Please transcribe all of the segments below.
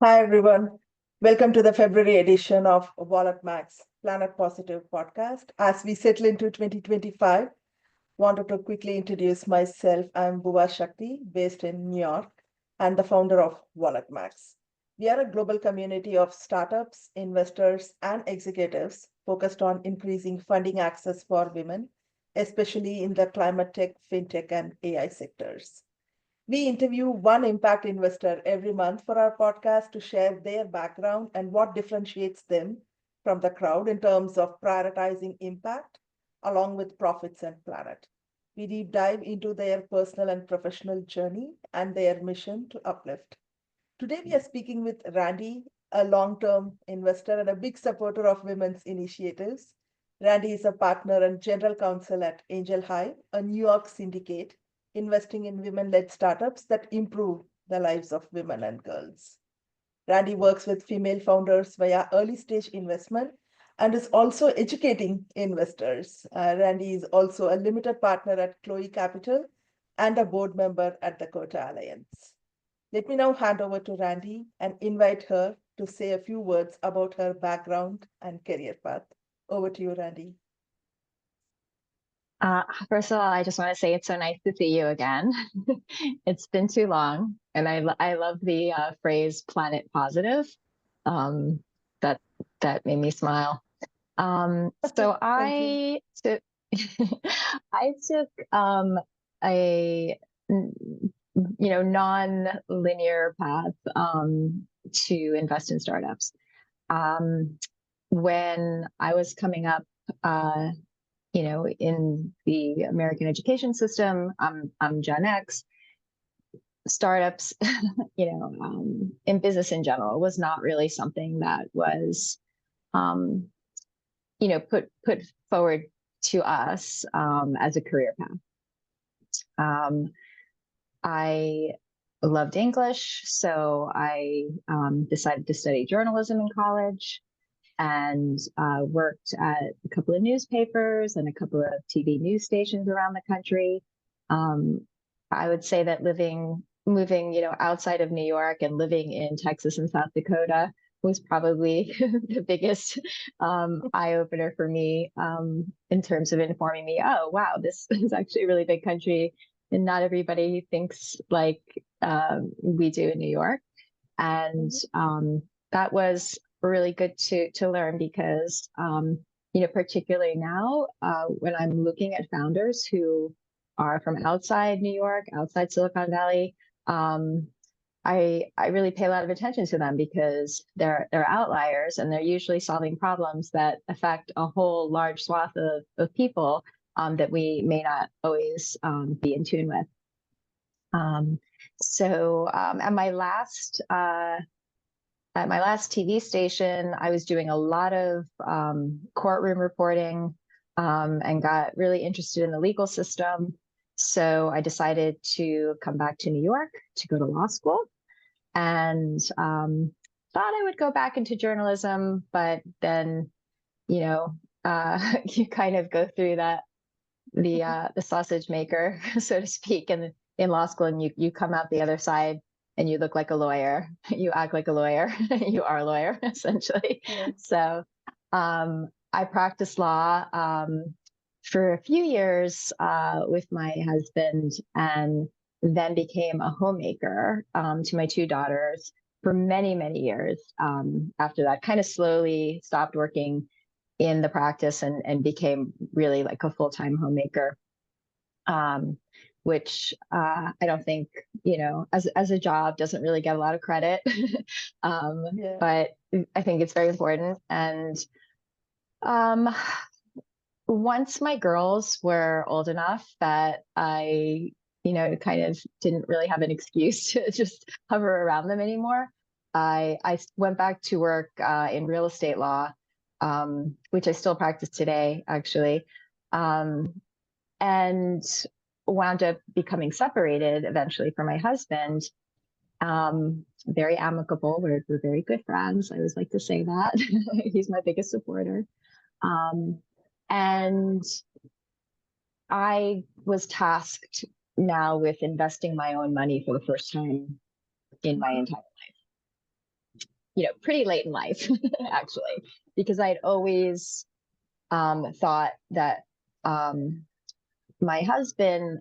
Hi, everyone. Welcome to the February edition of Wallet Max Planet Positive podcast. As we settle into 2025, wanted to quickly introduce myself. I'm Bhuva Shakti, based in New York, and the founder of Wallet Max. We are a global community of startups, investors, and executives focused on increasing funding access for women, especially in the climate tech, fintech, and AI sectors. We interview one impact investor every month for our podcast to share their background and what differentiates them from the crowd in terms of prioritizing impact along with profits and planet. We deep dive into their personal and professional journey and their mission to uplift. Today, we are speaking with Randi, a long term investor and a big supporter of women's initiatives. Randi is a partner and general counsel at Angel Hive, a New York syndicate investing in women led startups that improve the lives of women and girls. Randi works with female founders via early stage investment and is also educating investors. Randi is also a limited partner at Chloe Capital and a board member at the Kota Alliance. Let me now hand over to Randi and invite her to say a few words about her background and career path. Over to you, Randi. First of all, I just want to say it's so nice to see you again. It's been too long, and I love the phrase "planet positive." Um, that that made me smile. So I took I took a non-linear path to invest in startups. When I was coming up. In the American education system, I'm Gen X. Startups, in business in general was not really something that was, put forward to us as a career path. I loved English, so I decided to study journalism in college. And worked at a couple of newspapers and a couple of TV news stations around the country. I would say that moving, outside of New York and living in Texas and South Dakota was probably the biggest eye opener for me in terms of informing me, oh, wow, this is actually a really big country and not everybody thinks like we do in New York. And that was really good to learn because, particularly now when I'm looking at founders who are from outside New York, outside Silicon Valley, I really pay a lot of attention to them because they're outliers and they're usually solving problems that affect a whole large swath of people that we may not always be in tune with. At my last TV station, I was doing a lot of courtroom reporting and got really interested in the legal system. So I decided to come back to New York to go to law school and thought I would go back into journalism, but then, you kind of go through the sausage maker, so to speak, in law school, and you come out the other side and you look like a lawyer, you act like a lawyer, you are a lawyer, essentially. Yeah. So I practiced law for a few years with my husband and then became a homemaker to my two daughters for many, many years. After that, kind of slowly stopped working in the practice and became really like a full-time homemaker. Which I don't think, as a job doesn't really get a lot of credit. But I think it's very important. And once my girls were old enough that I, kind of didn't really have an excuse to just hover around them anymore, I went back to work in real estate law, which I still practice today, actually. And wound up becoming separated eventually from my husband. Very amicable. We're very good friends. I always like to say that. He's my biggest supporter. And I was tasked now with investing my own money for the first time in my entire life. pretty late in life, actually, because I'd always thought that my husband,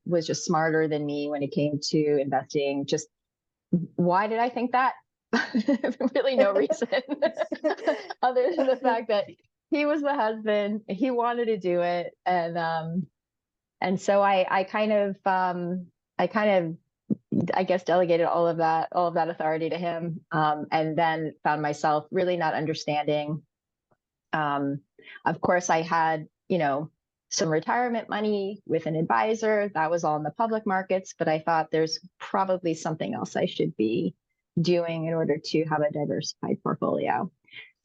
was just smarter than me when it came to investing. Just why did I think that? Really no reason other than the fact that he was the husband, he wanted to do it. And so I kind of, I guess, delegated all of that authority to him. And then found myself really not understanding. Of course I had, some retirement money with an advisor that was all in the public markets, but I thought there's probably something else I should be doing in order to have a diversified portfolio.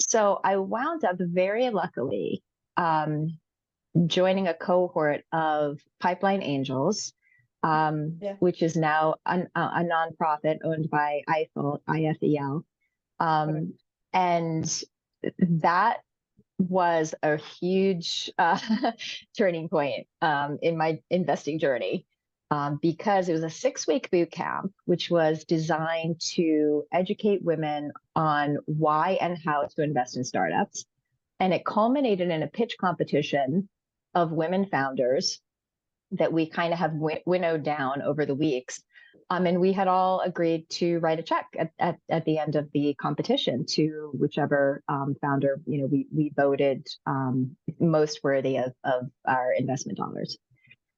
So I wound up very luckily joining a cohort of Pipeline Angels, which is now a nonprofit owned by IFEL. And that was a huge turning point in my investing journey, because it was a 6-week boot camp, which was designed to educate women on why and how to invest in startups. And it culminated in a pitch competition of women founders that we kind of have winnowed down over the weeks. And we had all agreed to write a check at the end of the competition to whichever founder, we voted most worthy of our investment dollars.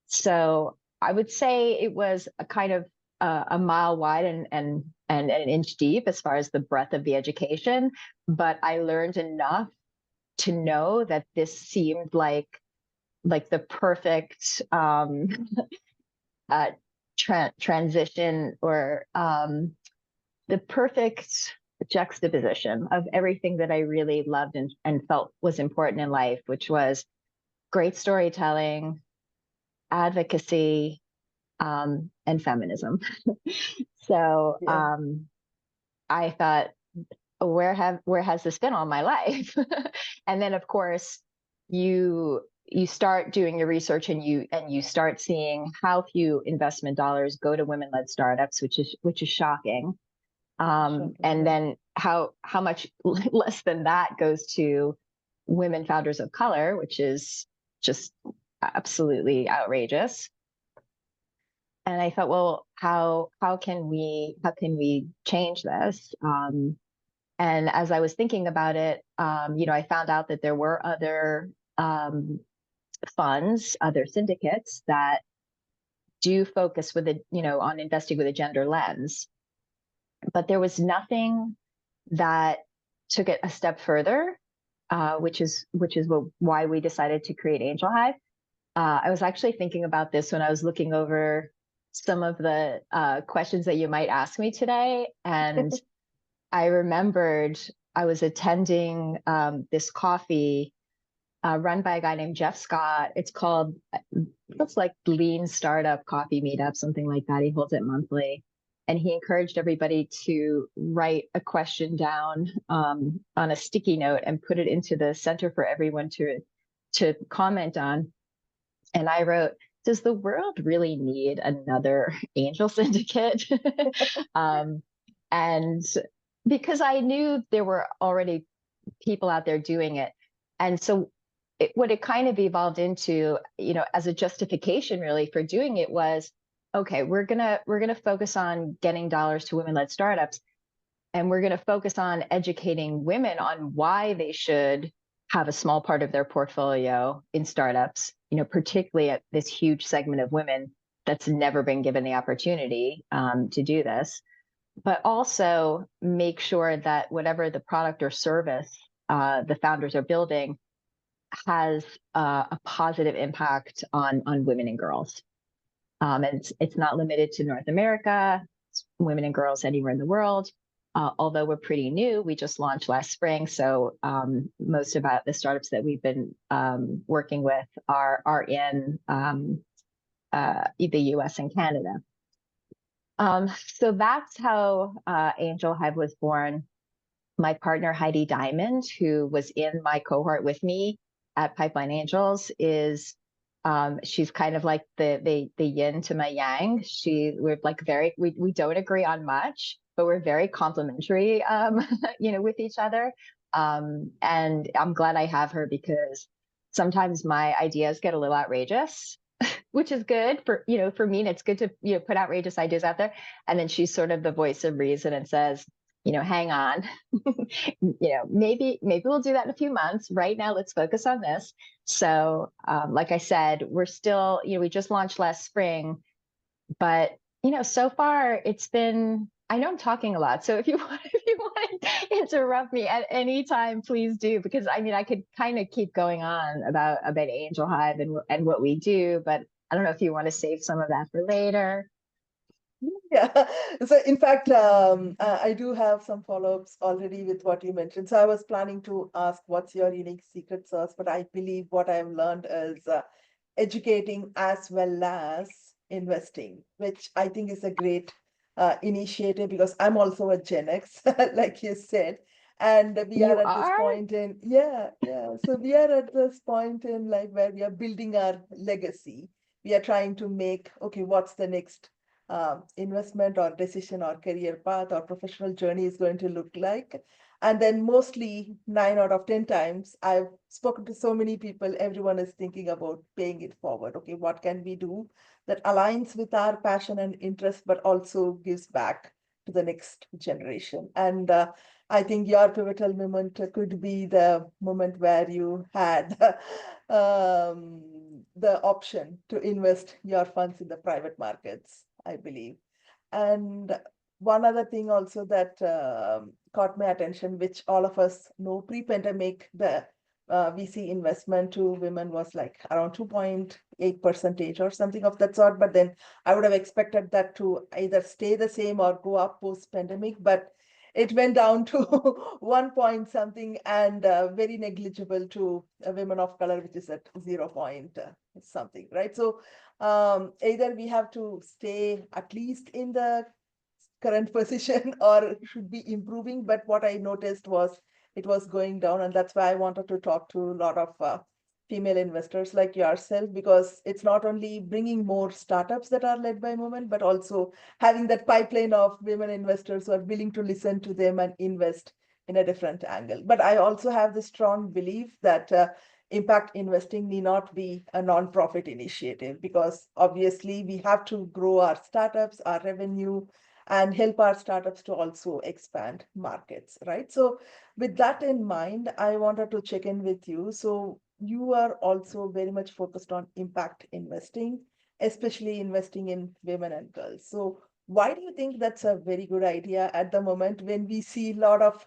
So I would say it was a kind of a mile wide and an inch deep as far as the breadth of the education. But I learned enough to know that this seemed like the perfect transition, or the perfect juxtaposition of everything that I really loved and felt was important in life, which was great storytelling, advocacy, and feminism. So I thought, where has this been all my life? And then, of course, you start doing your research and you start seeing how few investment dollars go to women-led startups, which is shocking. And then how much less than that goes to women founders of color, which is just absolutely outrageous. And I thought, well, how can we change this? And as I was thinking about it, I found out that there were other funds, other syndicates that do focus on investing with a gender lens. But there was nothing that took it a step further, which is why we decided to create Angel Hive. I was actually thinking about this when I was looking over some of the questions that you might ask me today. And I remembered I was attending this coffee run by a guy named Jeff Scott. It's like Lean Startup Coffee Meetup, something like that. He holds it monthly. And he encouraged everybody to write a question down on a sticky note and put it into the center for everyone to comment on. And I wrote, does the world really need another angel syndicate? And because I knew there were already people out there doing it. And so what it kind of evolved into, as a justification really for doing it was, okay, we're gonna focus on getting dollars to women-led startups, and we're gonna focus on educating women on why they should have a small part of their portfolio in startups, particularly at this huge segment of women that's never been given the opportunity to do this, but also make sure that whatever the product or service the founders are building has a positive impact on women and girls. And it's not limited to North America, it's women and girls anywhere in the world. Although we're pretty new, we just launched last spring. So most of the startups that we've been working with are in the US and Canada. So that's how Angel Hive was born. My partner, Heidi Diamond, who was in my cohort with me at Pipeline Angels, she's kind of like the yin to my yang. We don't agree on much, but we're very complementary, with each other. And I'm glad I have her because sometimes my ideas get a little outrageous, which is good for me. And it's good to, put outrageous ideas out there. And then she's sort of the voice of reason and says, hang on, maybe we'll do that in a few months. Right now, let's focus on this. So, like I said, we're still, we just launched last spring, but so far it's been. I know I'm talking a lot, so if you want to interrupt me at any time, please do, because I could kind of keep going on about Angel Hive and what we do, but I don't know if you want to save some of that for later. Yeah. So in fact, I do have some follow-ups already with what you mentioned. So I was planning to ask what's your unique secret sauce, but I believe what I've learned is educating as well as investing, which I think is a great initiative because I'm also a Gen X, like you said. And we You are at this are? point in, yeah, yeah. So we are at this point in life where we are building our legacy. We are trying to make, okay, what's the next investment or decision or career path or professional journey is going to look like. And then mostly 9 out of 10 times, I've spoken to so many people, everyone is thinking about paying it forward. Okay, what can we do that aligns with our passion and interest, but also gives back to the next generation? And I think your pivotal moment could be the moment where you had the option to invest your funds in the private markets, I believe. And one other thing also that caught my attention, which all of us know, pre-pandemic, the VC investment to women was like around 2.8% or something of that sort. But then I would have expected that to either stay the same or go up post-pandemic. But it went down to 1 point something and very negligible to women of color, which is at 0 point something, right? So either we have to stay at least in the current position or should be improving. But what I noticed was it was going down. And that's why I wanted to talk to a lot of female investors like yourself, because it's not only bringing more startups that are led by women, but also having that pipeline of women investors who are willing to listen to them and invest in a different angle. But I also have the strong belief that impact investing need not be a non-profit initiative, because obviously we have to grow our startups, our revenue, and help our startups to also expand markets, right? So with that in mind, I wanted to check in with you. So you are also very much focused on impact investing, especially investing in women and girls. So why do you think that's a very good idea at the moment when we see a lot of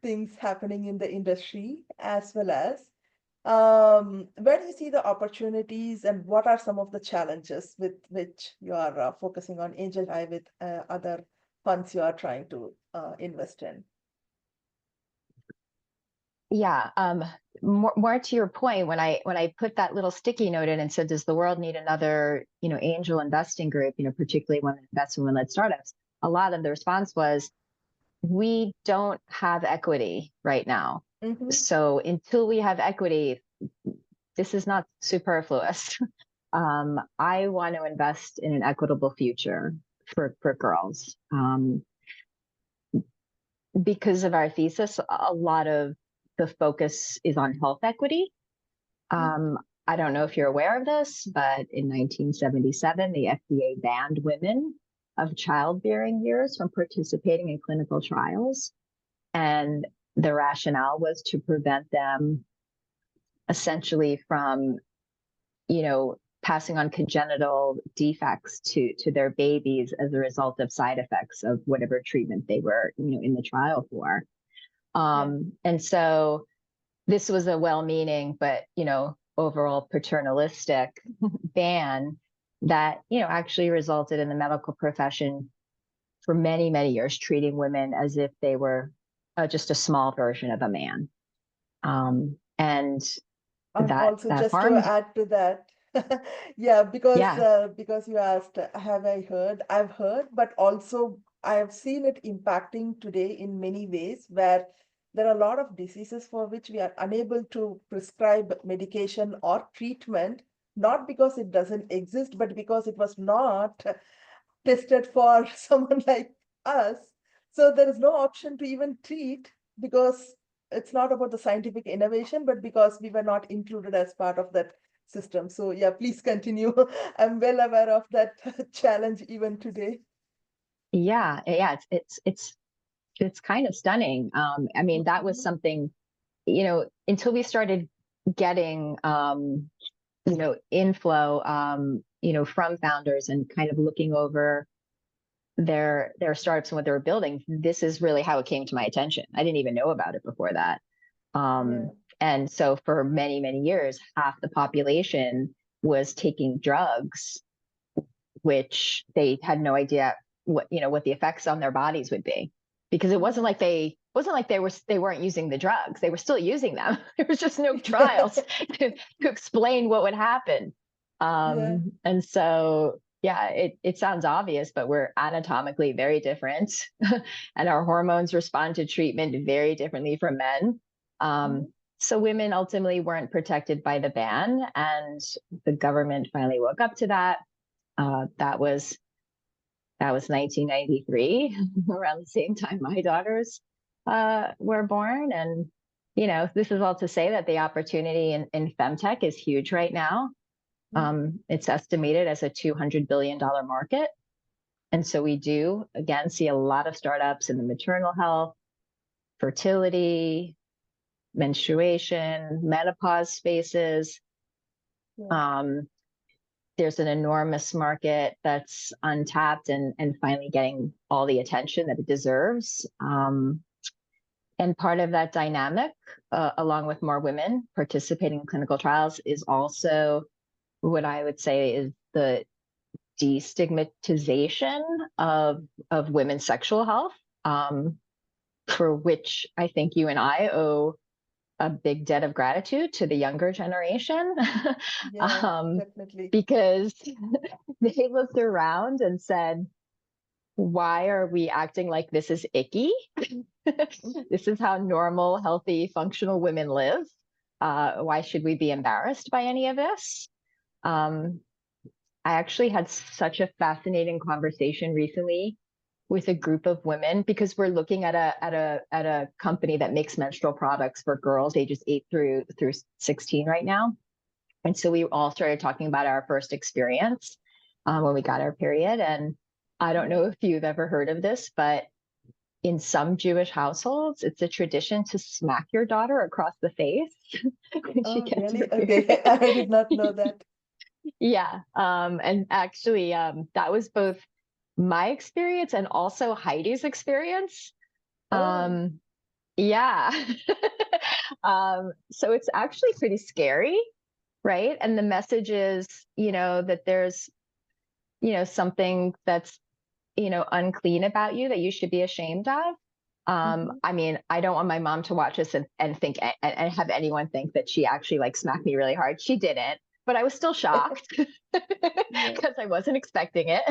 things happening in the industry, as well as where do you see the opportunities and what are some of the challenges with which you are focusing on Angel Hive with other funds you are trying to invest in? Yeah. More to your point, when I put that little sticky note in and said, does the world need another, angel investing group, particularly women invest in women-led startups? A lot of the response was, we don't have equity right now. Mm-hmm. So until we have equity, this is not superfluous. I want to invest in an equitable future for girls. Because of our thesis, a lot of the focus is on health equity. I don't know if you're aware of this, but in 1977, the FDA banned women of childbearing years from participating in clinical trials. And the rationale was to prevent them essentially from, passing on congenital defects to their babies as a result of side effects of whatever treatment they were, in the trial for. And so this was a well-meaning, but, overall paternalistic ban that, actually resulted in the medical profession for many, many years treating women as if they were just a small version of a man. And that Just to harmed. add to that, yeah, because Yeah. because you asked, have I heard? I've heard, but also I have seen it impacting today in many ways, where there are a lot of diseases for which we are unable to prescribe medication or treatment, not because it doesn't exist, but because it was not tested for someone like us, So there is no option to even treat because it's not about the scientific innovation, but because we were not included as part of that system. So yeah, please continue. I'm well aware of that challenge even today. Yeah, it's kind of stunning. I mean, that was Mhm. something, until we started getting, inflow, from founders and kind of looking over their startups and what they were building. This is really how it came to my attention. I didn't even know about it before that. Yeah. And so for many, many years, half the population was taking drugs, which they had no idea what the effects on their bodies would be, because it wasn't Mm. like they weren't using the drugs. They were still using them. There was just no Yeah. trials to explain what would happen. Yeah. And so yeah, it sounds obvious, but we're anatomically very different, and our hormones respond to treatment very differently from men. Mhm. Um, so women ultimately weren't protected by the ban, and the government finally woke up to that. That was 1993, around the same time my daughters were born. And this is all to say that the opportunity in femtech is huge right now. Mhm. It's estimated as a $200 billion market. And so we do, again, see a lot of startups in the maternal health, fertility, menstruation, menopause spaces. Yeah. Um, there's an enormous market that's untapped and finally getting all the attention that it deserves. And part of that dynamic, along with more women participating in clinical trials, is also what I would say is the destigmatization of women's sexual health, for which I think you and I owe a big debt of gratitude to the younger generation. Yeah, um, definitely. because they looked around and said, why are we acting like this is icky? This is how normal, healthy, functional women live. Why should we be embarrassed by any of this? Um, I actually had such a fascinating conversation recently with a group of women, because we're looking at a company that makes menstrual products for girls ages 8 through 16 right now. And so we all started talking about our first experience, when we got our period. And I don't Yeah. know if you've ever heard of this, but in some Jewish households, it's a tradition to smack your daughter across the face when she Oh, gets her really? Okay. period. I did not know that. Yeah. And actually, that was both my experience and also Heidi's experience. Oh, Um, yeah. So it's actually pretty scary, right? And the message is, that there's, something that's, unclean about you that you should be ashamed of. mhm. I mean, I don't want my mom to watch this and think and have anyone think that she actually like smacked me really hard. She didn't, but I was still shocked Yeah. because I wasn't expecting it.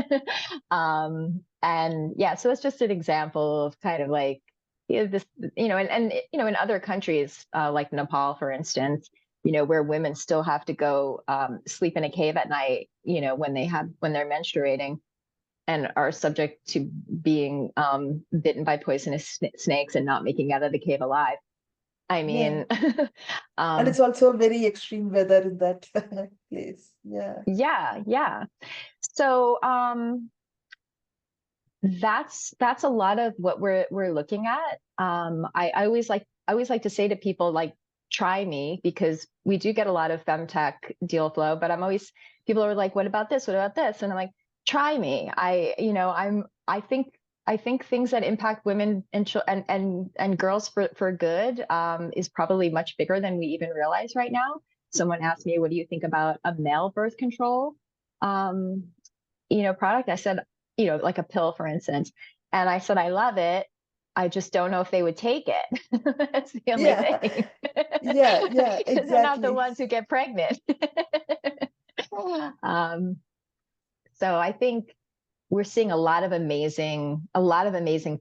And yeah, so it's just an example of kind of like, this, in other countries, like Nepal, for instance, where women still have to go sleep in a cave at night, when they're menstruating, and are subject to being bitten by poisonous snakes and not making out of the cave alive. I Yeah. mean, And um, it's also very extreme weather in that place. Yeah. yeah, yeah. So that's a lot of what we're looking at. I always like to say to people, like, try me, because we do get a lot of femtech deal flow, but people are like, what about this? What about this? And I'm like, try me. I think things that impact women and girls for good, is probably much bigger than we even realize right now. Someone asked me, what do you think about a male birth control um, product? I said, like a pill, for instance. And I said, I love it. I just don't know if they would take it. That's the only Yeah. thing. Yeah. Yeah. Because they're not the Exactly. ones who get pregnant. um, so I think we're seeing a lot of amazing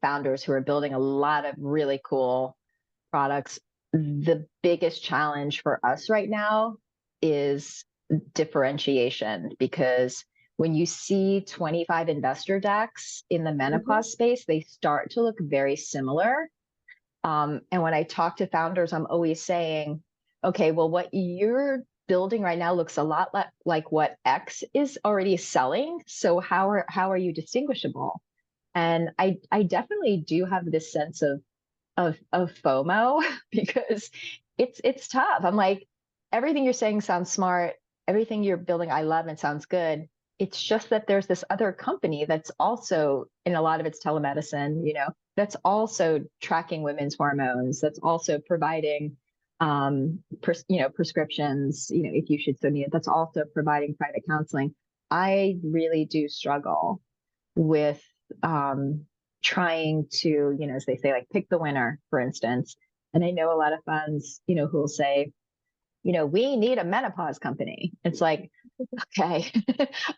founders who are building a lot of really cool products. The biggest challenge for us right now is differentiation, because when you see 25 investor decks in the menopause space, they start to look very similar. And when I talk to founders, I'm always saying, okay, well, what you're building right now looks a lot like what X is already selling. So how are you distinguishable? And I definitely do have this sense of FOMO because it's tough. I'm like, everything you're saying sounds smart. Everything you're building, I love and sounds good. It's just that there's this other company that's also, in a lot of its telemedicine, that's also tracking women's hormones, that's also providing prescriptions, if you should so need it, that's also providing private counseling. I really do struggle with trying to, as they say, like pick the winner, for instance. And I know a lot of funds, who will say, we need a menopause company. It's like, okay,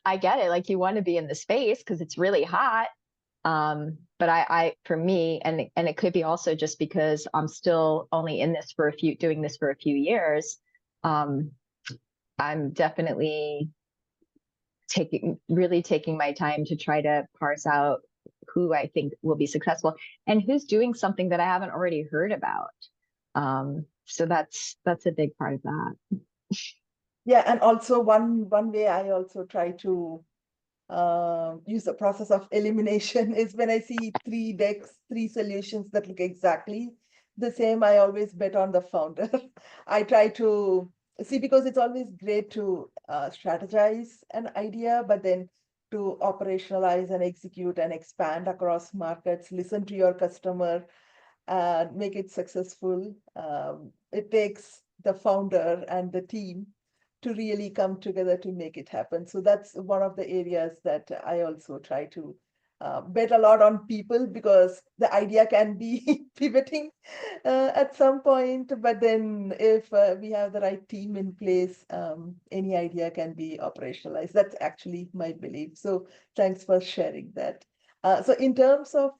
I get it. Like you want to be in the space because it's really hot. But for me, and it could be also just because I'm still only in this doing this for a few years. I'm definitely taking my time to try to parse out who I think will be successful and who's doing something that I haven't already heard about. So that's a big part of that. Yeah, and also one way I also try to use the process of elimination is when I see 3 solutions that look exactly the same, I always bet on the founder. I try to see, because it's always great to strategize an idea, but then to operationalize and execute and expand across markets, listen to your customer and make it successful. It takes the founder and the team to really come together to make it happen. So that's one of the areas that I also try to bet a lot on people, because the idea can be pivoting at some point, but then if we have the right team in place, any idea can be operationalized. That's actually my belief. So thanks for sharing that. So in terms of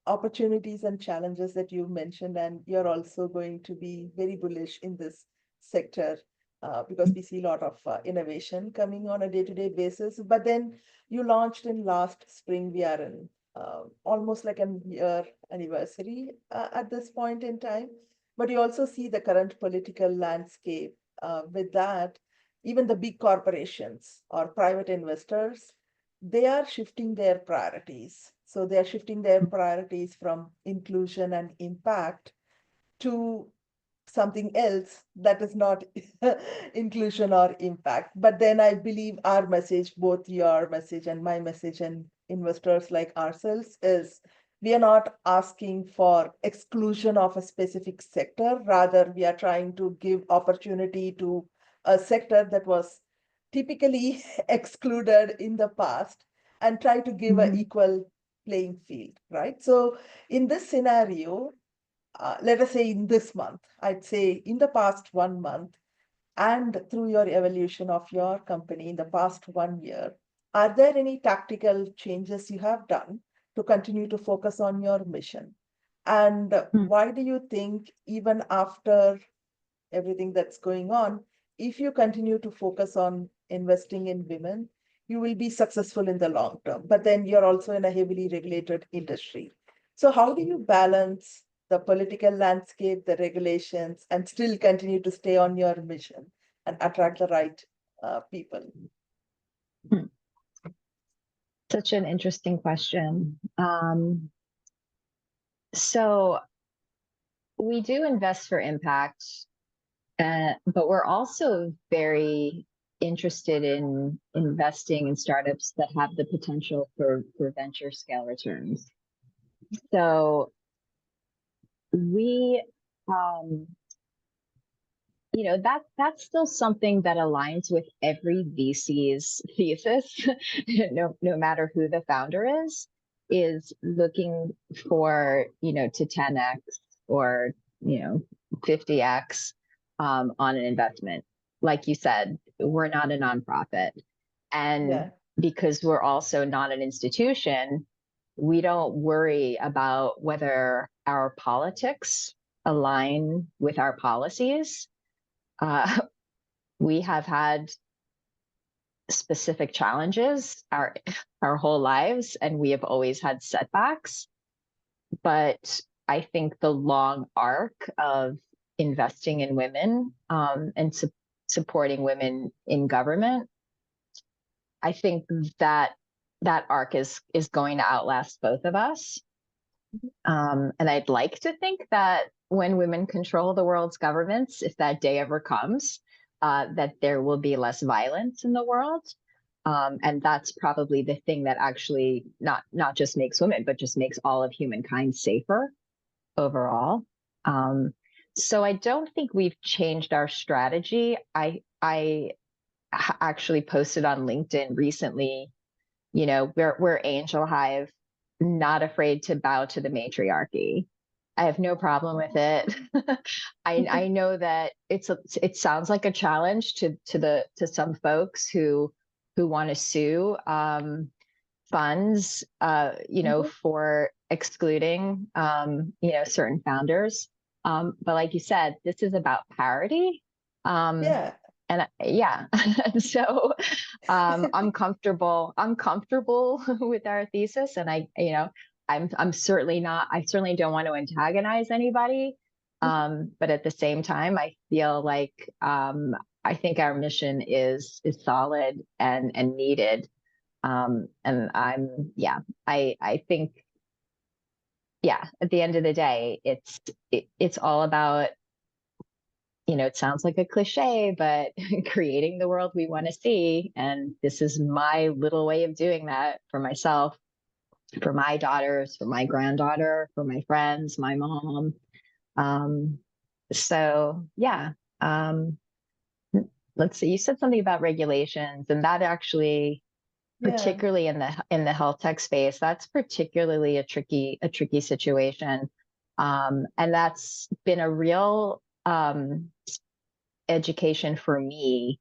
opportunities and challenges that you mentioned, and you're also going to be very bullish in this sector, because we see a lot of innovation coming on a day-to-day basis. But then you launched in last spring. We are in almost like a year anniversary at this point in time. But you also see the current political landscape. With that, even the big corporations or private investors, they are shifting their priorities. So they are shifting their priorities from inclusion and impact to something else that is not inclusion or impact. But then I believe our message, both your message and my message, and investors like ourselves, is we are not asking for exclusion of a specific sector. Rather, we are trying to give opportunity to a sector that was typically excluded in the past, and try to give an equal playing field, right? So in this scenario, let us say in this month, I'd say in the past 1 month, and through your evolution of your company in the past 1 year, are there any tactical changes you have done to continue to focus on your mission? And why do you think, even after everything that's going on, if you continue to focus on investing in women, you will be successful in the long term? But then you're also in a heavily regulated industry. So how do you balance the political landscape, the regulations, and still continue to stay on your mission and attract the right people? Such an interesting question. So we do invest for impact, but we're also very interested in investing in startups that have the potential for venture scale returns. So we, that's still something that aligns with every VC's thesis, no matter who the founder is looking for, to 10x or, 50x on an investment. Like you said, we're not a nonprofit. And because we're also not an institution, we don't worry about whether our politics align with our policies. We have had specific challenges our whole lives, and we have always had setbacks. But I think the long arc of investing in women, and supporting women in government, I think that that arc is going to outlast both of us. And I'd like to think that when women control the world's governments, if that day ever comes, that there will be less violence in the world. And that's probably the thing that actually not just makes women, but just makes all of humankind safer overall. So I don't think we've changed our strategy. I actually posted on LinkedIn recently, we're Angel Hive, not afraid to bow to the matriarchy. I have no problem with it. I know that it sounds like a challenge to some folks who want to sue funds, for excluding certain founders. But like you said, this is about parity. Yeah. And yeah, so I'm comfortable with our thesis, and I'm certainly not. I certainly don't want to antagonize anybody, but at the same time, I feel like I think our mission is solid and needed, and I think, at the end of the day, it's all about, it sounds like a cliche, but creating the world we want to see. And this is my little way of doing that for myself, for my daughters, for my granddaughter, for my friends, my mom. So yeah. Let's see. You said something about regulations, and that actually, particularly in the health tech space, that's particularly a tricky situation. And that's been a real education for me,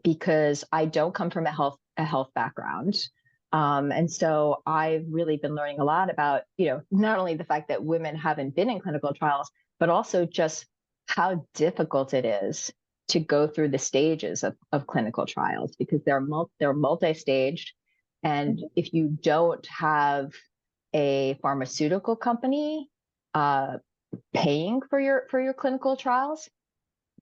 because I don't come from a health background. And so I've really been learning a lot about, not only the fact that women haven't been in clinical trials, but also just how difficult it is to go through the stages of clinical trials, because they're multi-staged. And if you don't have a pharmaceutical company paying for your clinical trials,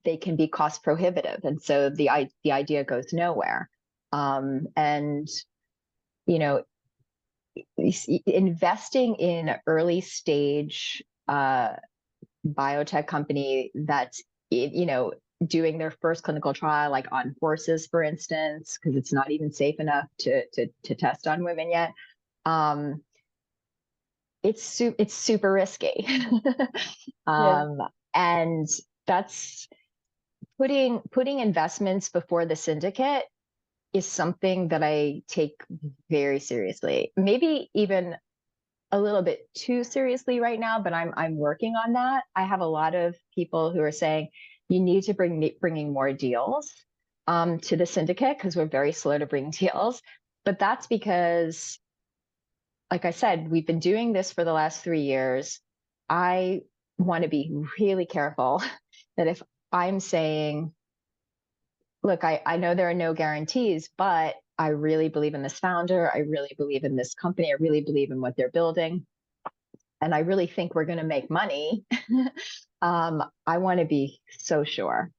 they can be cost prohibitive, and so the idea goes nowhere. And investing in early stage biotech company that's doing their first clinical trial, like on horses, for instance, because it's not even safe enough to test on women yet. It's super risky. And that's putting investments before the syndicate is something that I take very seriously, maybe even a little bit too seriously right now, but I'm working on that. I have a lot of people who are saying you need to bringing more deals to the syndicate, because we're very slow to bring deals. But that's because, like I said, we've been doing this for the last 3 years. I want to be really careful that if I'm saying, look, I know there are no guarantees, but I really believe in this founder. I really believe in this company. I really believe in what they're building. And I really think we're going to make money. I want to be so sure.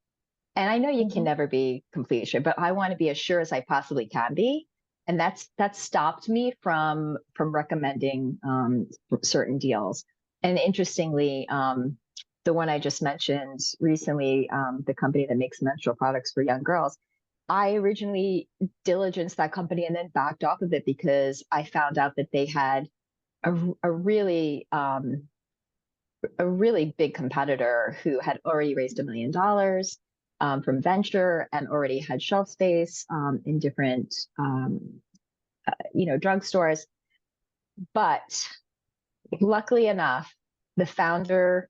And I know you can never be completely sure, but I want to be as sure as I possibly can be. And that's stopped me from recommending certain deals. And interestingly, the one I just mentioned recently, the company that makes menstrual products for young girls, I originally diligenced that company and then backed off of it because I found out that they had a really big competitor who had already raised $1 million from venture and already had shelf space in different drugstores. But luckily enough, the founder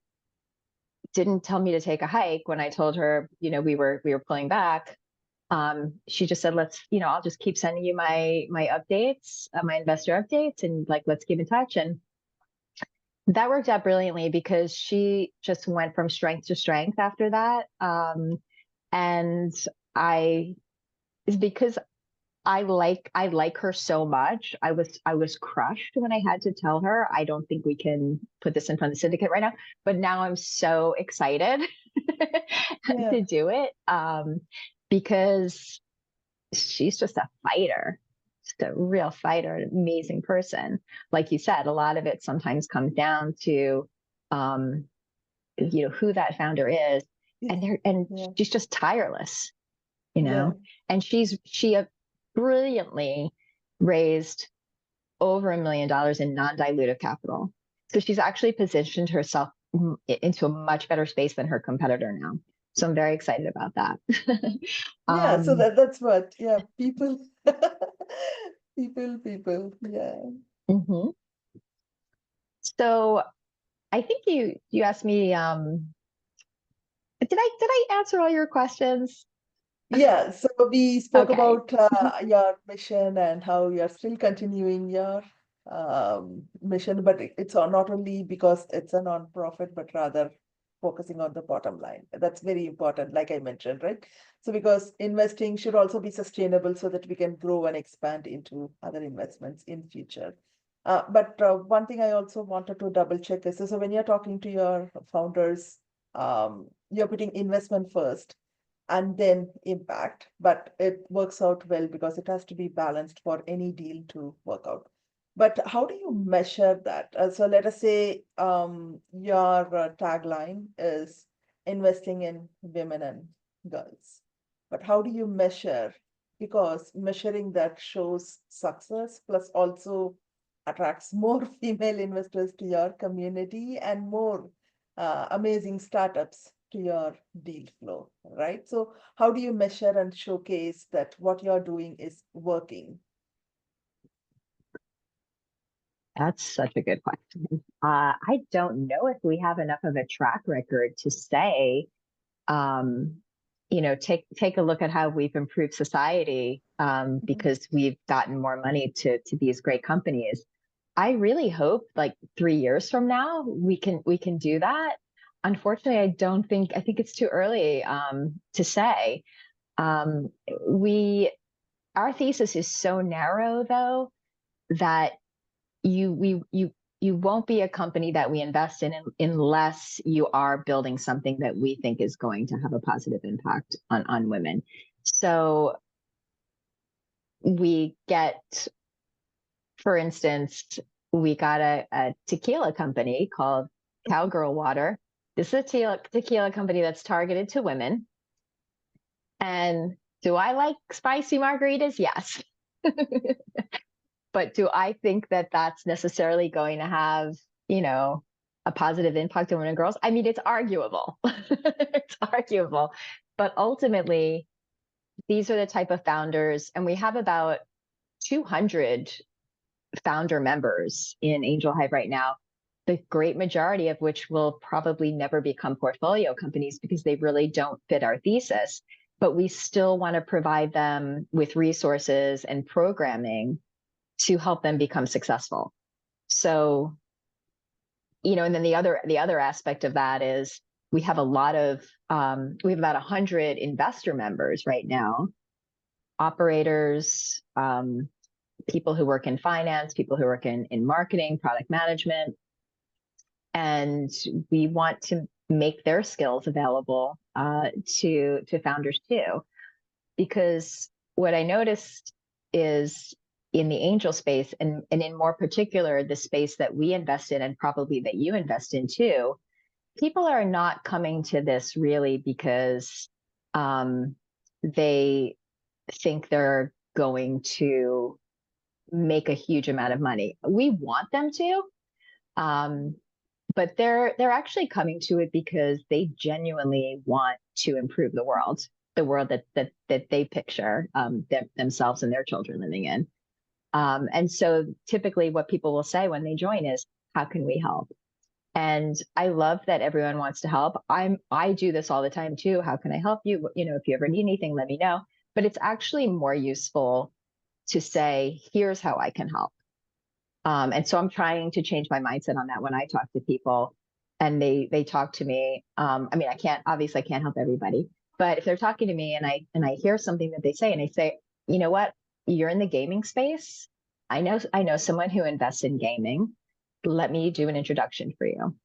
didn't tell me to take a hike when I told her, we were pulling back. She just said, I'll just keep sending you my updates, my investor updates, and let's keep in touch. And that worked out brilliantly because she just went from strength to strength after that. And I is because I like her so much. I was crushed when I had to tell her, I don't think we can put this in front of the syndicate right now. But now I'm so excited Yeah. to do it, because she's just a fighter, just a real fighter, an amazing person. Like you said, a lot of it sometimes comes down to, who that founder is, and Yeah. she's just tireless, Yeah. and she brilliantly raised over $1 million in non-dilutive capital. So she's actually positioned herself into a much better space than her competitor now. So I'm very excited about that. Yeah. So um, that's what, yeah, people, people. Yeah. mhm. So I think you asked me, did I answer all your questions? Yeah. So we spoke Okay. about your mission and how you're still continuing your mission, but it's not only because it's a non-profit, but rather focusing on the bottom line. That's very important, like I mentioned, right? So because investing should also be sustainable so that we can grow and expand into other investments in future. But one thing I also wanted to double check is, so when you're talking to your founders, you're putting investment first and then impact, but it works out well because it has to be balanced for any deal to work out. But how do you measure that? So let us say your tagline is investing in women and girls. But how do you measure? Because measuring that shows success, plus also attracts more female investors to your community and more amazing startups to your deal flow, right? So how do you measure and showcase that what you're doing is working? That's such a good question. I don't know if we have enough of a track record to say, um, take a look at how we've improved society, Mhm. because we've gotten more money to these great companies. I really hope like 3 years from now we can do that. Unfortunately, I think it's too early, to say. Um, we Our thesis is so narrow though that you won't be a company that we invest in unless you are building something that we think is going to have a positive impact on women. So we get, for instance, we got a tequila company called Cowgirl Water. This is a tequila company that's targeted to women. And do I like spicy margaritas? Yes. But do I think that that's necessarily going to have, you know, a positive impact on women and girls? I mean, it's arguable. It's arguable. But ultimately, these are the type of founders, and we have about 200 founder members in Angel Hive right now, the great majority of which will probably never become portfolio companies because they really don't fit our thesis. But we still want to provide them with resources and programming to help them become successful. So, and then the other aspect of that is we have we have about 100 investor members right now, operators, people who work in finance, people who work in marketing, product management, and we want to make their skills available, to founders too, because what I noticed is in the angel space, and in more particular, the space that we invest in and probably that you invest in too, people are not coming to this really because, they think they're going to make a huge amount of money. We want them to, um, but they're actually coming to it because they genuinely want to improve the world that they picture, themselves and their children living in. And so typically what people will say when they join is, how can we help? And I love that everyone wants to help. I do this all the time too. How can I help you? If you ever need anything, let me know. But it's actually more useful to say, here's how I can help. And so I'm trying to change my mindset on that when I talk to people and they talk to me. I mean, I can't help everybody, But if they're talking to me and I hear something that they say and I say, you know what, you're in the gaming space. I know someone who invests in gaming. Let me do an introduction for you.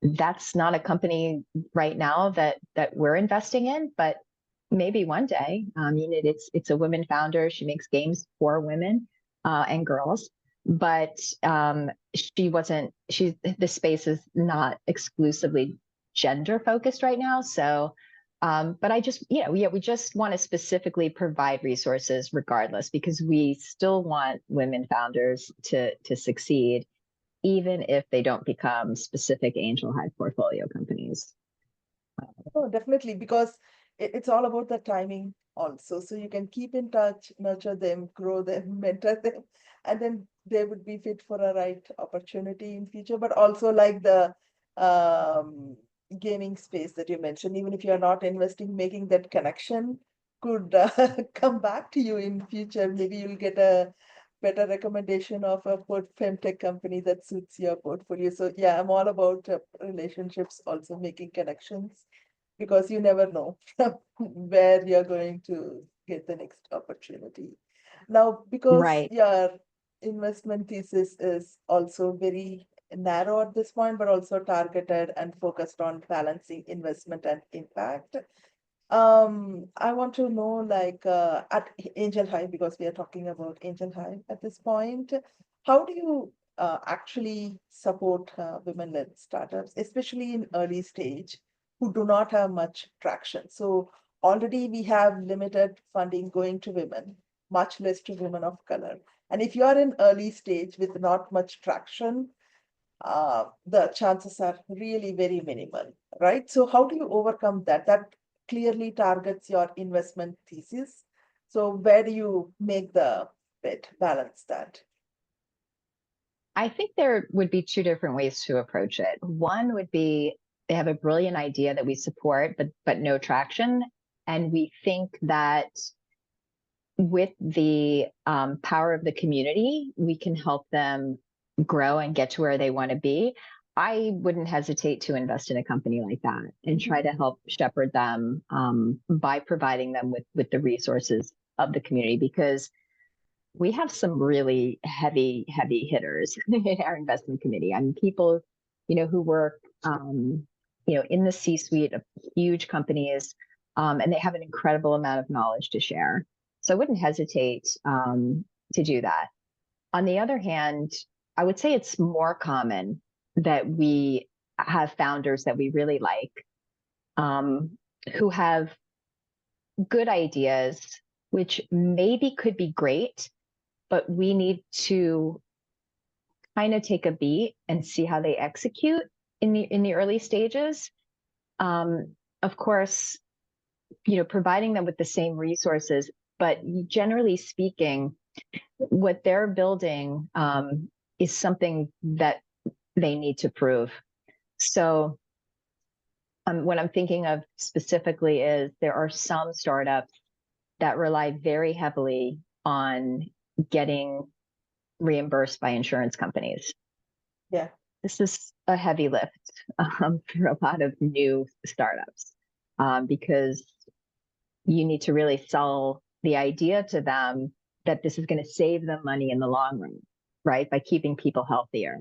That's not a company right now that we're investing in, but maybe one day. It's a women founder. She makes games for women and girls, but the space is not exclusively gender focused right now. So, but we just want to specifically provide resources regardless, because we still want women founders to succeed, even if they don't become specific Angel Hive portfolio companies. Oh, definitely, because it's all about the timing also. So you can keep in touch, nurture them, grow them, mentor them, and then they would be fit for a right opportunity in future. But also like the um, gaming space that you mentioned, even if you're not investing, making that connection could come back to you in future. Maybe you'll get a better recommendation of a femtech company that suits your portfolio. So yeah, I'm all about relationships, also making connections, because you never know where you're going to get the next opportunity. Now, because Right. your investment thesis is also very narrow at this point, but also targeted and focused on balancing investment and impact. I want to know, like, at Angel Hive, because we are talking about Angel Hive at this point, how do you actually support women-led startups, especially in early stage, who do not have much traction? So already we have limited funding going to women, much less to women of color. And if you are in early stage with not much traction, the chances are really very minimal, right? So how do you overcome that? That clearly targets your investment thesis. So where do you make the bet, balance that? I think there would be two different ways to approach it. One would be they have a brilliant idea that we support, but no traction. And we think that with the power of the community, we can help them grow and get to where they want to be. I wouldn't hesitate to invest in a company like that and try to help shepherd them by providing them with the resources of the community, because we have some really heavy hitters in our investment committee. I mean, people, who work, in the C-suite of huge companies, and they have an incredible amount of knowledge to share. So I wouldn't hesitate to do that. On the other hand, I would say it's more common that we have founders that we really like, who have good ideas, which maybe could be great, but we need to kind of take a beat and see how they execute in the early stages. Of course, providing them with the same resources, but generally speaking, what they're building is something that they need to prove. So what I'm thinking of specifically is there are some startups that rely very heavily on getting reimbursed by insurance companies. Yeah. This is a heavy lift for a lot of new startups, because you need to really sell the idea to them that this is going to save them money in the long run, right? By keeping people healthier.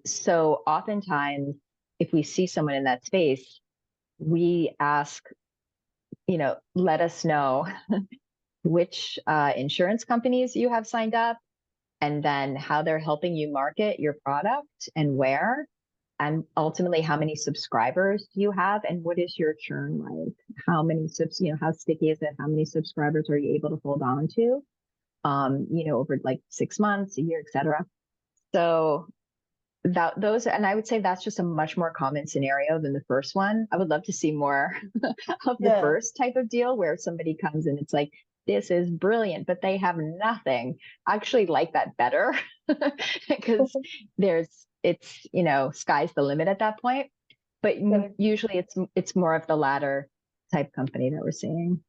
So oftentimes, if we see someone in that space, we ask, let us know which insurance companies you have signed up, and then how they're helping you market your product and where, and ultimately how many subscribers you have and what is your churn like, how many how sticky is it, how many subscribers are you able to hold on to, over like 6 months, a year, etc. So and I would say that's just a much more common scenario than the first one. I would love to see more of the Yeah. first type of deal where somebody comes and it's like, this is brilliant, but they have nothing. I actually like that better because it's sky's the limit at that point. But Correct. usually it's more of the latter type company that we're seeing.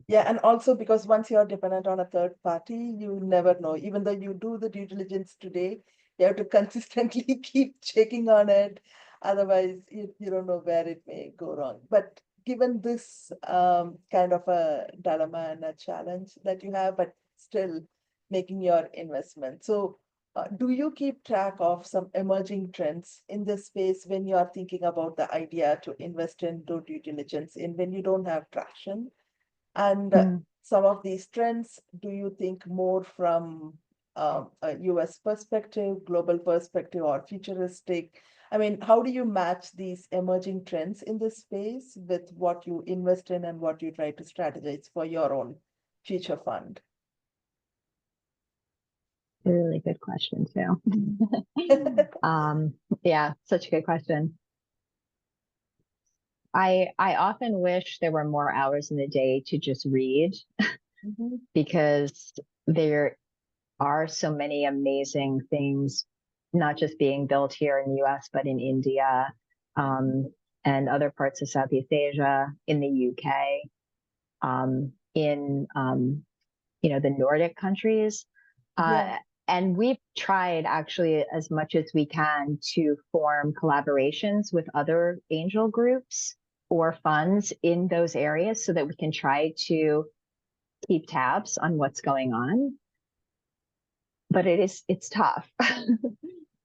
Yeah, and also because once you're dependent on a third party, you never know. Even though you do the due diligence today, you have to consistently keep checking on it. Otherwise, you don't know where it may go wrong. But given this kind of a dilemma and a challenge that you have, but still making your investment. So, do you keep track of some emerging trends in this space when you are thinking about the idea to invest in, do due diligence in, when you don't have traction? And some of these trends, do you think more from a US perspective, global perspective, or futuristic? I mean, how do you match these emerging trends in this space with what you invest in and what you try to strategize for your own future fund? A really good question too. Yeah, such a good question. I often wish there were more hours in the day to just read because there are so many amazing things, not just being built here in the US, but in India, and other parts of Southeast Asia, in the UK, in the Nordic countries. And we've tried actually as much as we can to form collaborations with other angel groups or funds in those areas so that we can try to keep tabs on what's going on. But it's tough.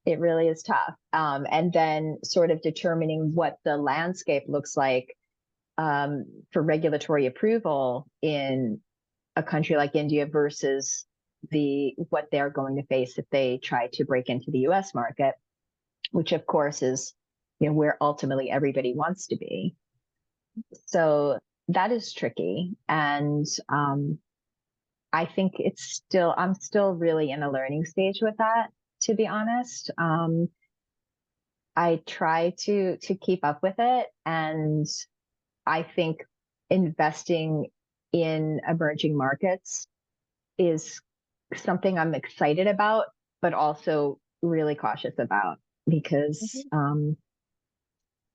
It really is tough. And then sort of determining what the landscape looks like for regulatory approval in a country like India versus what they're going to face if they try to break into the US market, which of course is where ultimately everybody wants to be. So that is tricky. And I think I'm still really in a learning stage with that, to be honest. I try to keep up with it. And I think investing in emerging markets is something I'm excited about, but also really cautious about because,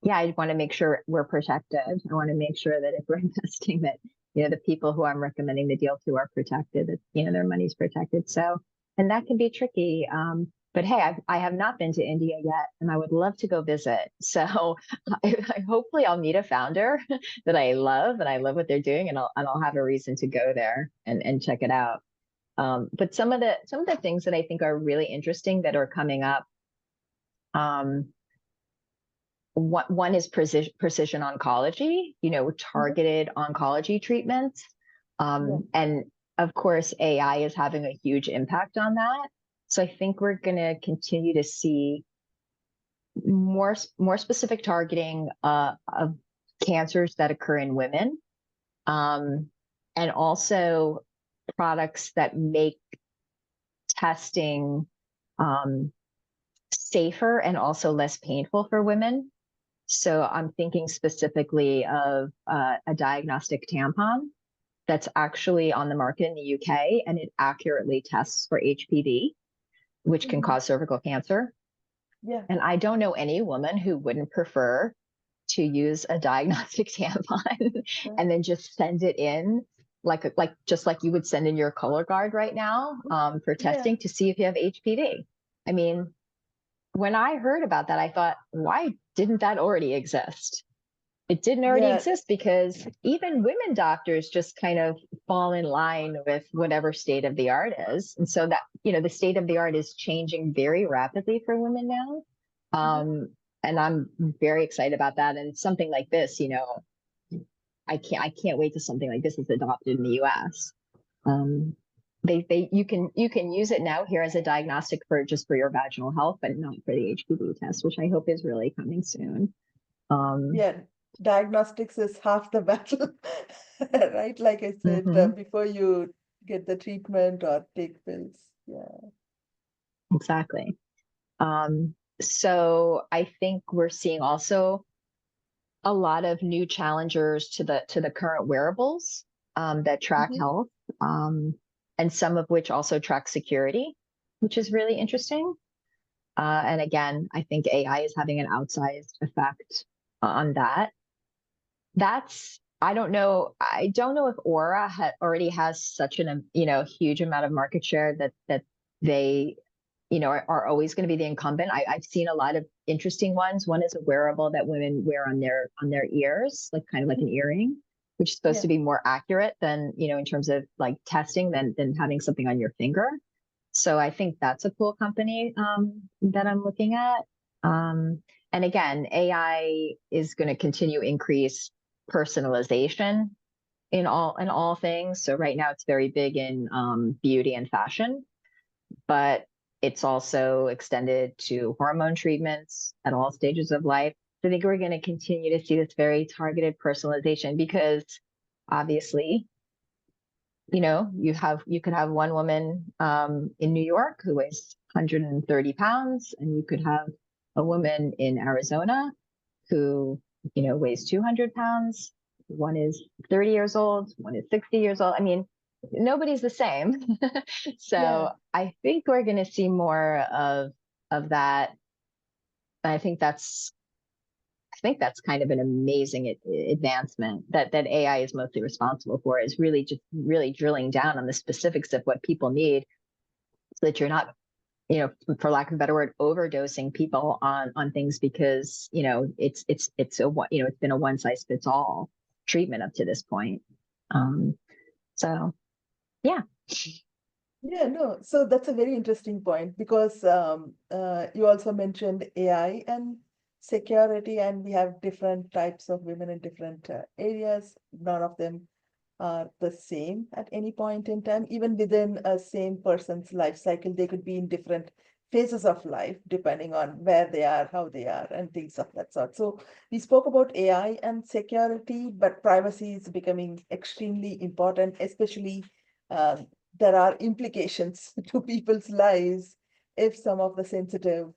I want to make sure we're protected. I want to make sure that if we're investing that, the people who I'm recommending the deal to are protected, that, their money's protected. So, and that can be tricky. But hey, I have not been to India yet, and I would love to go visit. So hopefully I'll meet a founder that I love, and I love what they're doing, and I'll have a reason to go there and check it out. But some of the things that I think are really interesting that are coming up, one is precision oncology, targeted oncology treatments. And of course, AI is having a huge impact on that. So I think we're going to continue to see more specific targeting of cancers that occur in women, and also products that make testing safer and also less painful for women. So I'm thinking specifically of a diagnostic tampon that's actually on the market in the UK, and it accurately tests for HPV, which can cause cervical cancer. And I don't know any woman who wouldn't prefer to use a diagnostic tampon and then just send it in just like you would send in your color guard right now for testing to see if you have HPV. I mean, when I heard about that, I thought, why didn't that already exist? It didn't already exist because even women doctors just kind of fall in line with whatever state of the art is. And so that, the state of the art is changing very rapidly for women now. And I'm very excited about that. And something like this, I can't wait till something like this is adopted in the US. You can use it now here as a diagnostic for your vaginal health, but not for the HPV test, which I hope is really coming soon. Diagnostics is half the battle, right? Like I said, before you get the treatment or take pills. Exactly. So I think we're seeing also a lot of new challengers to the current wearables that track health, and some of which also track security, which is really interesting. And again, I think AI is having an outsized effect on that. I don't know if Aura already has such an huge amount of market share that they are always going to be the incumbent. I've seen a lot of interesting ones. One is a wearable that women wear on their ears, like kind of like an earring, which is supposed Yeah. to be more accurate than, in terms of like testing than having something on your finger. So I think that's a cool company that I'm looking at. And again, AI is going to continue increase personalization in all things. So right now it's very big in beauty and fashion, but it's also extended to hormone treatments at all stages of life. So I think we're going to continue to see this very targeted personalization because obviously, you could have one woman in New York who weighs 130 pounds, and you could have a woman in Arizona who, weighs 200 pounds. One is 30 years old, one is 60 years old. I mean, nobody's the same. Yeah. So I think we're going to see more of that. And I think that's kind of an amazing advancement that AI is mostly responsible for, is really just really drilling down on the specifics of what people need so that you're not, for lack of a better word, overdosing people on things because, it's been a one size fits all treatment up to this point. So yeah. Yeah, no. So that's a very interesting point because you also mentioned AI and security, and we have different types of women in different areas. None of them are the same at any point in time. Even within a same person's life cycle, they could be in different phases of life depending on where they are, how they are, and things of that sort. So we spoke about AI and security, but privacy is becoming extremely important, especially um, there are implications to people's lives if some of the sensitive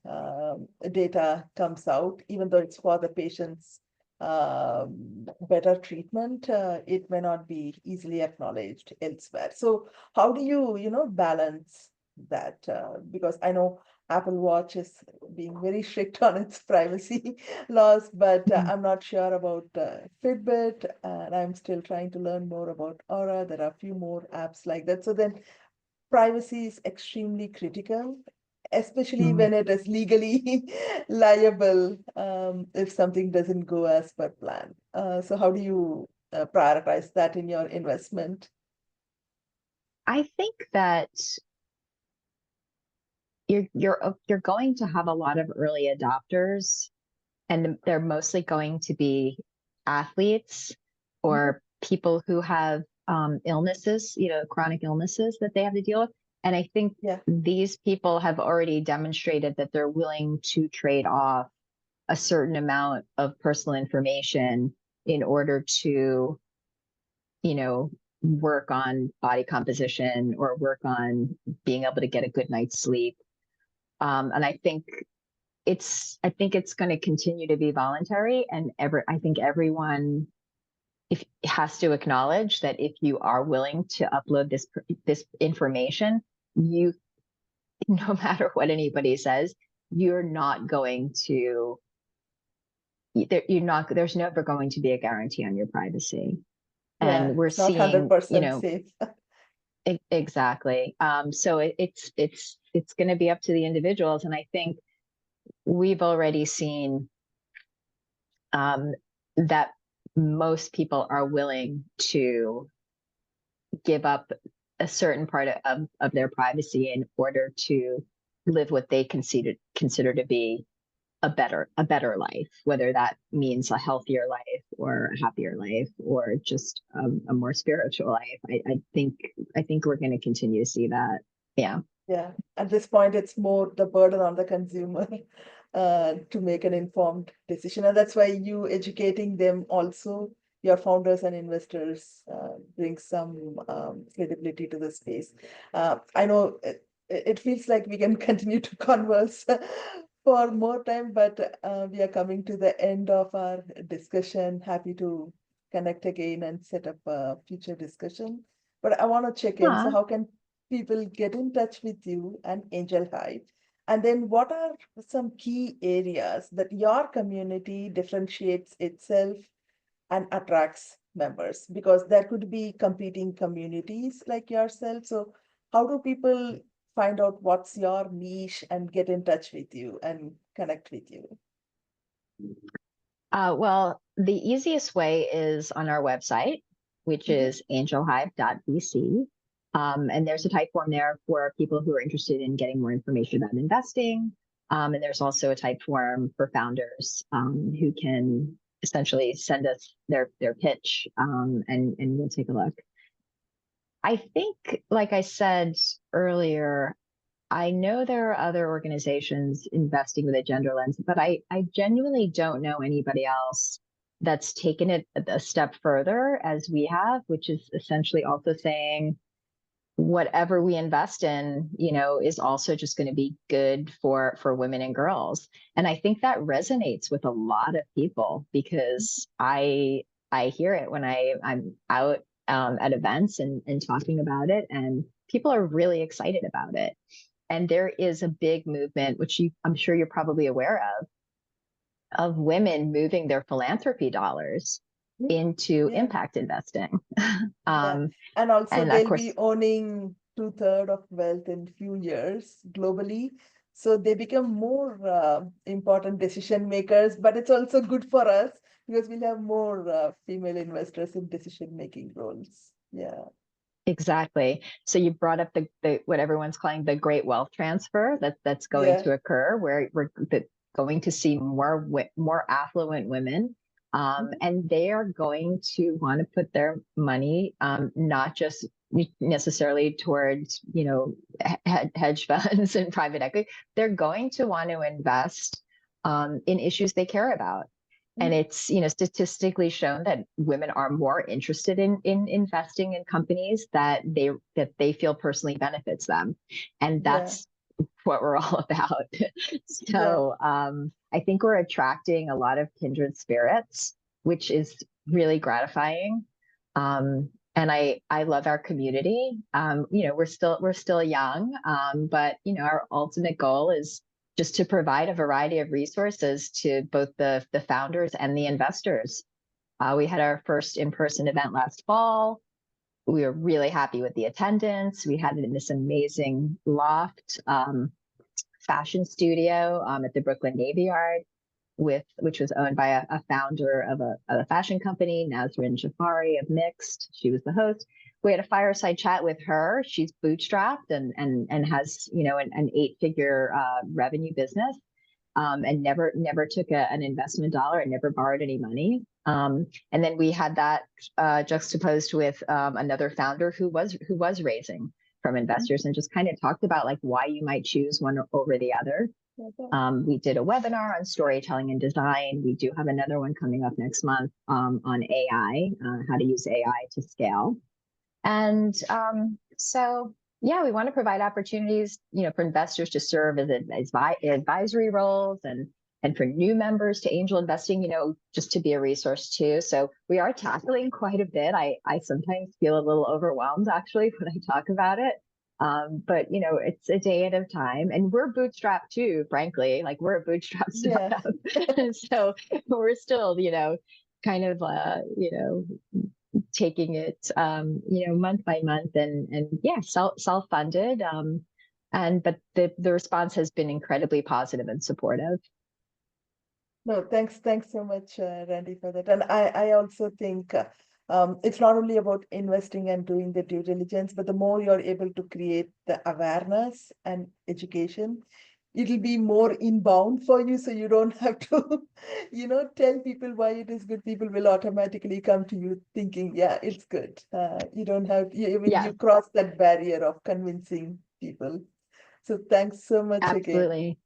data comes out, even though it's for the patient's better treatment, it may not be easily acknowledged elsewhere. So how do you balance that? Because I know Apple Watch is being very strict on its privacy laws, but I'm not sure about Fitbit, and I'm still trying to learn more about Aura. There are a few more apps like that. So then privacy is extremely critical, especially Mhm. when it is legally liable if something doesn't go as per plan. So how do you prioritize that in your investment? I think that you're going to have a lot of early adopters, and they're mostly going to be athletes Mhm. or people who have illnesses, chronic illnesses that they have to deal with. And I think Yeah, these people have already demonstrated that they're willing to trade off a certain amount of personal information in order to, you know, work on body composition or work on being able to get a good night's sleep. And I think it's going to continue to be voluntary, and I think everyone if has to acknowledge that if you are willing to upload this information, you no matter what anybody says, you're not going to you're not there's never going to be a guarantee on your privacy. yeah, And we're it's not seeing, 100% safe. exactly. So it's going to be up to the individuals, and I think we've already seen um, that most people are willing to give up a certain part of their privacy in order to live what they consider to be a better life, whether that means a healthier life or a happier life or just a more spiritual life. I think we're going to continue to see that. Yeah. Yeah, at this point, it's more the burden on the consumer to make an informed decision. And that's why you educating them also, your founders and investors, brings some credibility to the space. I know it feels like we can continue to converse for more time, but we are coming to the end of our discussion. Happy to connect again and set up a future discussion. But I want to check in. So Huh. how can people get in touch with you and Angel Hive? And then what are some key areas that your community differentiates itself and attracts members? Because there could be competing communities like yourself. So how do people find out what's your niche and get in touch with you and connect with you? Well, the easiest way is on our website, which is angelhive.vc. And there's a type form there for people who are interested in getting more information about investing. And there's also a type form for founders who can essentially send us their pitch, and we'll take a look. I think, like I said earlier, I know there are other organizations investing with a gender lens, but I genuinely don't know anybody else that's taken it a step further as we have, which is essentially also saying whatever we invest in, is also just going to be good for women and girls. And I think that resonates with a lot of people because I hear it when I'm out at events and talking about it, and people are really excited about it. And there is a big movement, which I'm sure you're probably aware of women moving their philanthropy dollars into impact investing. And also and of they'll course, be owning 2/3 of wealth in few years globally. So they become more important decision makers, but it's also good for us because we'll have more female investors in decision-making roles. Yeah. exactly. So you brought up the what everyone's calling the great wealth transfer that's going to occur, where we're going to see more affluent women, and they are going to want to put their money not just necessarily towards hedge funds and private equity. They're going to want to invest in issues they care about. And it's statistically shown that women are more interested in investing in companies that they feel personally benefits them, and that's what we're all about. So I think we're attracting a lot of kindred spirits, which is really gratifying. And I love our community. We're still young, but our ultimate goal is just to provide a variety of resources to both the founders and the investors. We had our first in-person event last fall. We were really happy with the attendance. We had it in this amazing loft fashion studio at the Brooklyn Navy Yard, which was owned by a founder of a fashion company, Nazrin Jafari of Mixed. She was the host. We had a fireside chat with her. She's bootstrapped and has an 8-figure revenue business, and never took an investment dollar and never borrowed any money. And then we had that juxtaposed with another founder who was raising from investors, and just kind of talked about like why you might choose one over the other. We did a webinar on storytelling and design. We do have another one coming up next month on AI, how to use AI to scale. And so, we want to provide opportunities, for investors to serve as advisory roles, and for new members to angel investing, just to be a resource too. So we are tackling quite a bit. I sometimes feel a little overwhelmed actually when I talk about it. But it's a day at a time, and we're bootstrapped too, frankly. Like, we're a bootstrap startup. So we're still, kind of taking it month by month, and self-funded. But the response has been incredibly positive and supportive. No, thanks so much, Randi, for that. And I also think it's not only about investing and doing the due diligence, but the more you're able to create the awareness and education, it'll be more inbound for you. So you don't have to, tell people why it is good. People will automatically come to you thinking, yeah, it's good. You don't have, you cross that barrier of convincing people. So thanks so much again. Absolutely.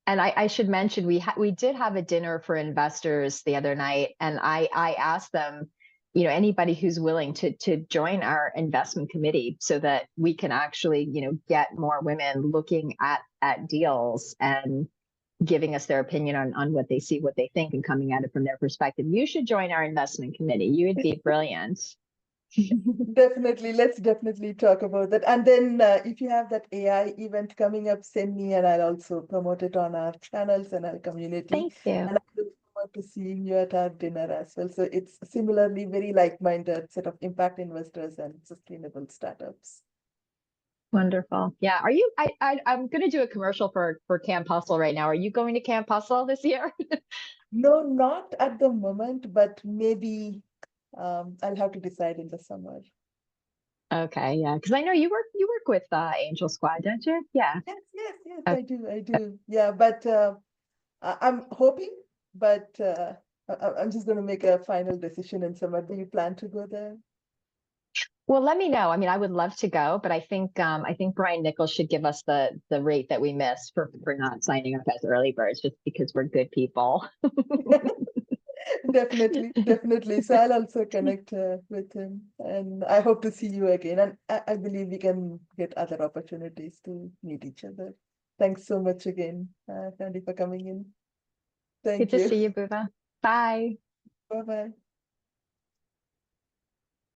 And I should mention, we did have a dinner for investors the other night, and I asked them, anybody who's willing to join our investment committee so that we can actually, get more women looking at deals and giving us their opinion on what they see, what they think, and coming at it from their perspective. You should join our investment committee. You would be brilliant. Definitely. Let's definitely talk about that. And then if you have that AI event coming up, send me, and I'll also promote it on our channels and our community. Thank you. And I look forward to seeing you at our dinner as well. So it's similarly very like-minded set of impact investors and sustainable startups. Wonderful. Yeah. Are you? I'm going to do a commercial for Camp Hustle right now. Are you going to Camp Hustle this year? No, not at the moment, but maybe I'll have to decide in the summer. Okay. Yeah. Because I know you work with Angel Squad, don't you? Yeah. Yes, Okay. I do. Yeah, but I'm hoping, but I'm just going to make a final decision in summer. Do you plan to go there? Well, let me know. I mean, I would love to go, but I think Brian Nichols should give us the rate that we missed for not signing up as early birds, just because we're good people. Definitely, definitely. So I'll also connect with him, and I hope to see you again. And I believe we can get other opportunities to meet each other. Thanks so much again, Randi, for coming in. Good Thank to you. see you, Bhuva. Bye. Bye bye.